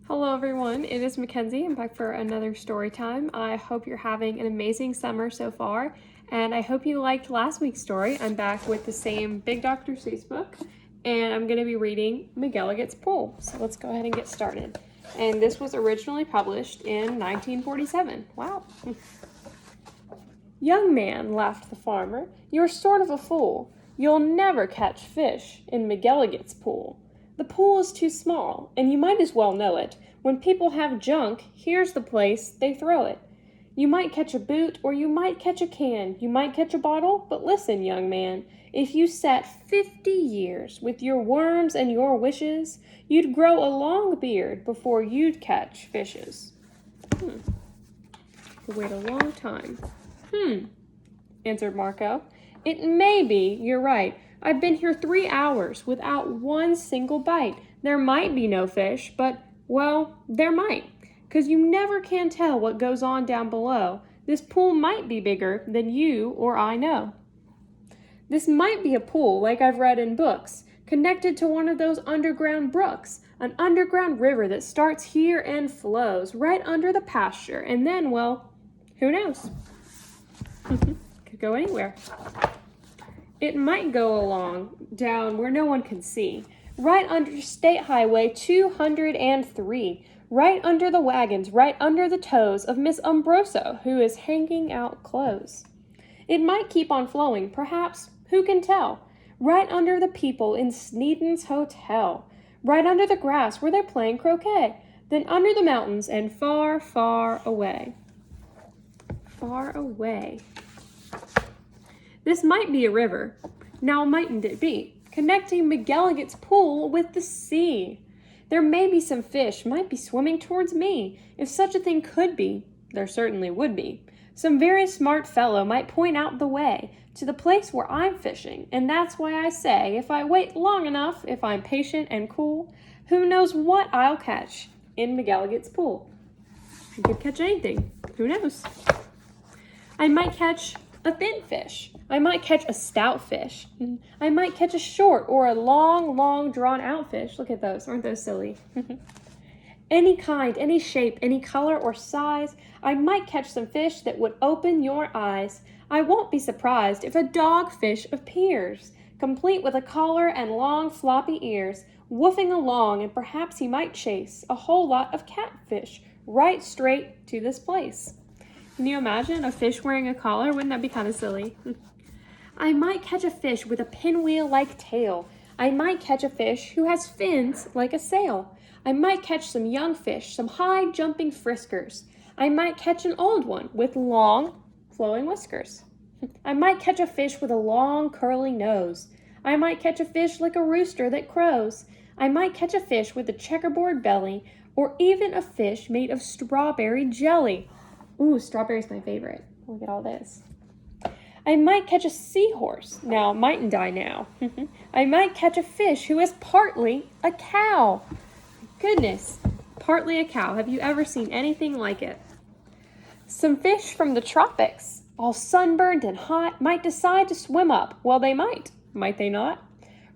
Hello everyone, it is Mackenzie. I'm back for another story time. I hope you're having an amazing summer so far, and I hope you liked last week's story. I'm back with the same Big Dr. Seuss book, and I'm going to be reading McGilligut's Pool. So let's go ahead and get started. And this was originally published in 1947. Wow. "Young man," laughed the farmer, "you're sort of a fool. You'll never catch fish in McGilligut's pool. The pool is too small, and you might as well know it. When people have junk, here's the place they throw it. You might catch a boot, or you might catch a can, you might catch a bottle, but listen, young man, if you sat 50 years with your worms and your wishes, you'd grow a long beard before you'd catch fishes." Wait a long time. Answered Marco. "It may be, you're right. I've been here 3 hours without one single bite. There might be no fish, but, well, there might. 'Cause you never can tell what goes on down below. This pool might be bigger than you or I know. This might be a pool like I've read in books, connected to one of those underground brooks, an underground river that starts here and flows right under the pasture, and then, well, who knows? Could go anywhere. It might go along down where no one can see, right under State Highway 203, right under the wagons, right under the toes of Miss Umbroso, who is hanging out clothes. It might keep on flowing, perhaps, who can tell, right under the people in Sneeden's Hotel, right under the grass where they're playing croquet, then under the mountains and far, far away." Far away. This might be a river. Now mightn't it be? Connecting McGilligut's pool with the sea. There may be some fish might be swimming towards me. If such a thing could be, there certainly would be. Some very smart fellow might point out the way to the place where I'm fishing, and that's why I say, if I wait long enough, if I'm patient and cool, who knows what I'll catch in McGilligut's pool. I could catch anything. Who knows? I might catch a thin fish. I might catch a stout fish. I might catch a short or a long drawn out fish. Look at those. Aren't those silly? Any kind, any shape, any color or size. I might catch some fish that would open your eyes. I won't be surprised if a dogfish appears, complete with a collar and long floppy ears, woofing along, and perhaps he might chase a whole lot of catfish right straight to this place. Can you imagine a fish wearing a collar? Wouldn't that be kind of silly? I might catch a fish with a pinwheel-like tail. I might catch a fish who has fins like a sail. I might catch some young fish, some high-jumping friskers. I might catch an old one with long, flowing whiskers. I might catch a fish with a long, curling nose. I might catch a fish like a rooster that crows. I might catch a fish with a checkerboard belly, or even a fish made of strawberry jelly. Ooh, strawberry's my favorite. Look at all this. I might catch a seahorse. Now, mightn't I now? I might catch a fish who is partly a cow. Goodness, partly a cow. Have you ever seen anything like it? Some fish from the tropics, all sunburned and hot, might decide to swim up. Well, they might they not?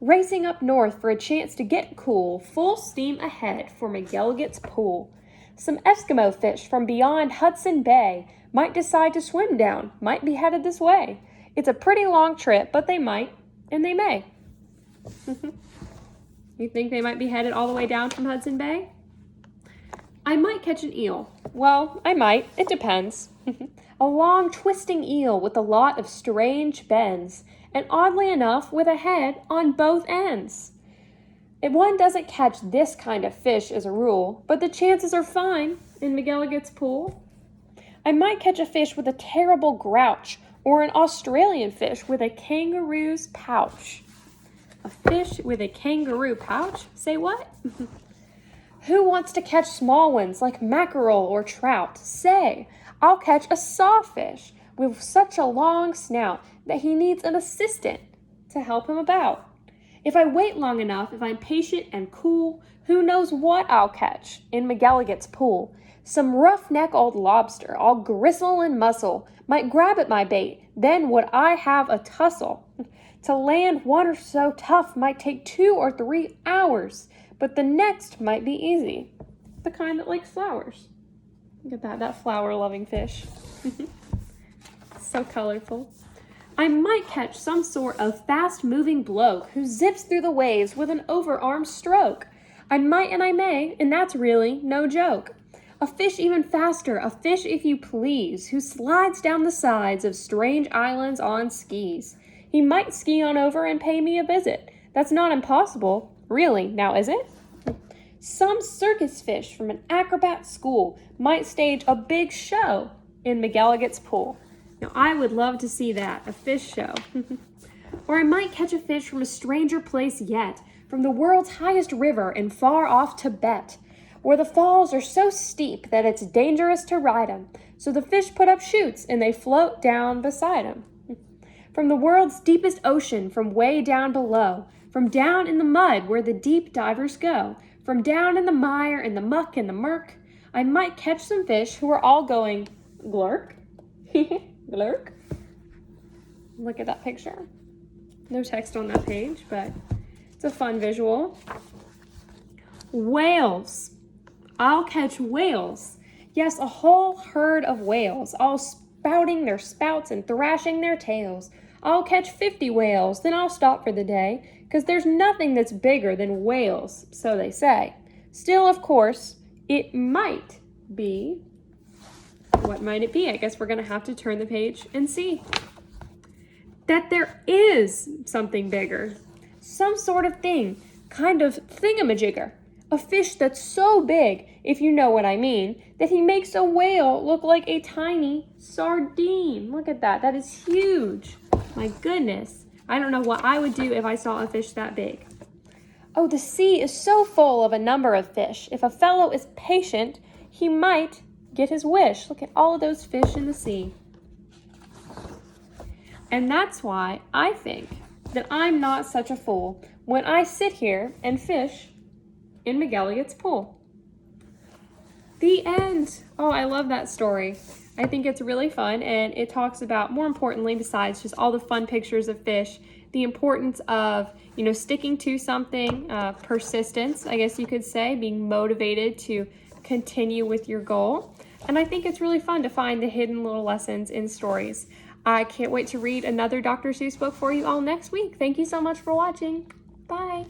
Racing up north for a chance to get cool, full steam ahead for McGilligut's pool. Some Eskimo fish from beyond Hudson Bay might decide to swim down, might be headed this way. It's a pretty long trip, but they might, and they may. You think they might be headed all the way down from Hudson Bay? I might catch an eel. Well, I might. It depends. A long, twisting eel with a lot of strange bends, and oddly enough, with a head on both ends. If one doesn't catch this kind of fish as a rule, but the chances are fine in McGilligut's pool. I might catch a fish with a terrible grouch, or an Australian fish with a kangaroo's pouch. A fish with a kangaroo pouch? Say what? Who wants to catch small ones like mackerel or trout? Say, I'll catch a sawfish with such a long snout that he needs an assistant to help him about. If I wait long enough, if I'm patient and cool, who knows what I'll catch in McGilligut's pool. Some roughneck old lobster, all gristle and muscle, might grab at my bait, then would I have a tussle. To land one so tough might take 2 or 3 hours, but the next might be easy. the kind that likes flowers. Look at that flower-loving fish. So colorful. I might catch some sort of fast-moving bloke who zips through the waves with an overarm stroke. I might and I may, and that's really no joke. A fish even faster, a fish if you please, who slides down the sides of strange islands on skis. He might ski on over and pay me a visit. That's not impossible, really, now is it? Some circus fish from an acrobat school might stage a big show in McKenize's pool. Now, I would love to see that, a fish show. Or I might catch a fish from a stranger place yet, from the world's highest river in far off Tibet, where the falls are so steep that it's dangerous to ride 'em. So the fish put up chutes and they float down beside 'em. From the world's deepest ocean, from way down below, from down in the mud where the deep divers go, from down in the mire and the muck and the murk, I might catch some fish who are all going glurk. Glurk. Look at that picture. No text on that page, but it's a fun visual. Whales. I'll catch whales. Yes, a whole herd of whales, all spouting their spouts and thrashing their tails. I'll catch 50 whales, then I'll stop for the day, 'cause there's nothing that's bigger than whales, so they say. Still, of course, it might be. What might it be? I guess we're gonna have to turn the page and see. That there is something bigger. Some sort of thing, kind of thingamajigger. A fish that's so big, if you know what I mean, that he makes a whale look like a tiny sardine. Look at that. That is huge. My goodness. I don't know what I would do if I saw a fish that big. Oh, the sea is so full of a number of fish. If a fellow is patient, he might get his wish. Look at all of those fish in the sea. And that's why I think that I'm not such a fool when I sit here and fish in McKenize's pool. The end. Oh, I love that story. I think it's really fun, and it talks about, more importantly, besides just all the fun pictures of fish, the importance of, sticking to something, persistence, I guess you could say, being motivated to continue with your goal. And I think it's really fun to find the hidden little lessons in stories. I can't wait to read another Dr. Seuss book for you all next week. Thank you so much for watching. Bye.